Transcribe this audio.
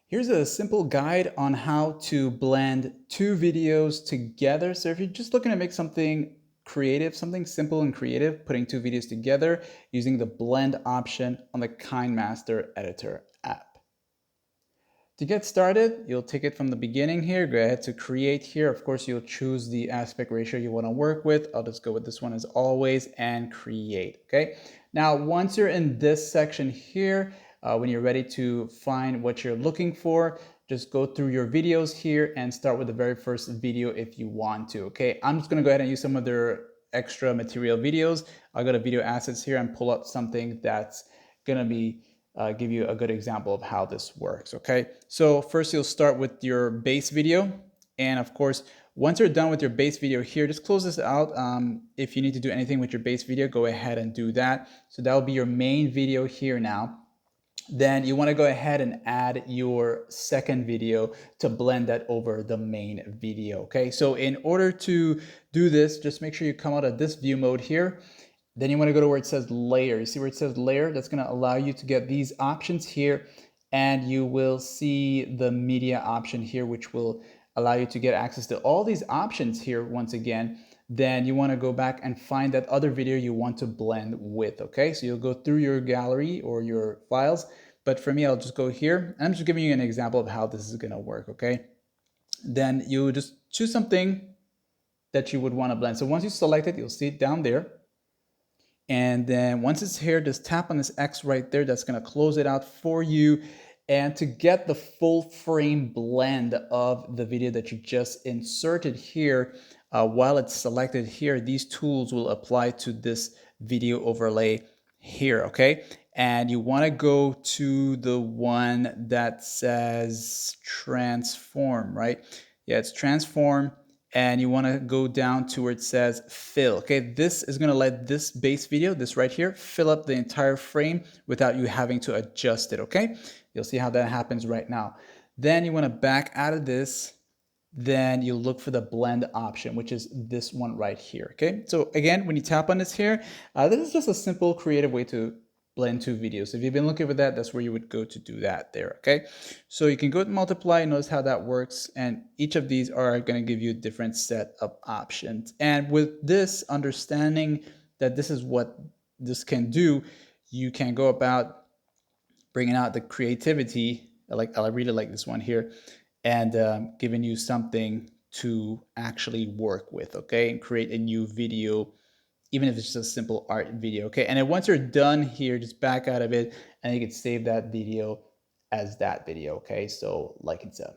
Here's a simple guide on how to blend two videos together. So if you're just looking to make something creative, something simple and creative, putting two videos together using the blend option on the Kinemaster editor app. To get started, you'll take it from the beginning here. Go ahead to create here. Of course, you'll choose the aspect ratio you want to work with. I'll just go with this one as always and create. Okay. Now, once you're in this section here, when you're ready to find what you're looking for, just go through your videos here and start with the very first video if you want to. Okay. I'm just going to go ahead and use some of their extra material videos. I'll go to video assets here and pull up something that's going to be give you a good example of how this works. Okay, so first you'll start with your base video, and of course once you're done with your base video here, just close this out. If you need to do anything with your base video, go ahead and do that. So that will be your main video here now. Then you want to go ahead and add your second video to blend that over the main video. Okay, so in order to do this, just make sure you come out of this view mode here. Then you want to go to where it says layer. You see where it says layer? That's going to allow you to get these options here, and you will see the media option here, which will allow you to get access to all these options here once again. Then you want to go back and find that other video you want to blend with. Okay, so you'll go through your gallery or your files, but for me, I'll just go here. I'm just giving you an example of how this is going to work. Okay, then you just choose something that you would want to blend. So once you select it, you'll see it down there. And then once it's here, just tap on this X right there. That's going to close it out for you. And to get the full frame blend of the video that you just inserted here, while it's selected here, these tools will apply to this video overlay here, okay? And you want to go to the one that says transform, right? Yeah, it's transform. And you want to go down to where it says fill. Okay, this is going to let this base video, this right here, fill up the entire frame without you having to adjust it. Okay, you'll see how that happens right now. Then you want to back out of this. Then you look for the blend option, which is this one right here. Okay, so again, when you tap on this here, this is just a simple creative way to blend two videos. If you've been looking for that, that's where you would go to do that there. Okay, so you can go to multiply, notice how that works, and each of these are going to give you a different set of options. And with this understanding that this is what this can do, you can go about bringing out the creativity. I really like this one here, and giving you something to actually work with, okay, and create a new video, even if it's just a simple art video, okay? And then once you're done here, just back out of it, and you can save that video as that video, okay? So like it's a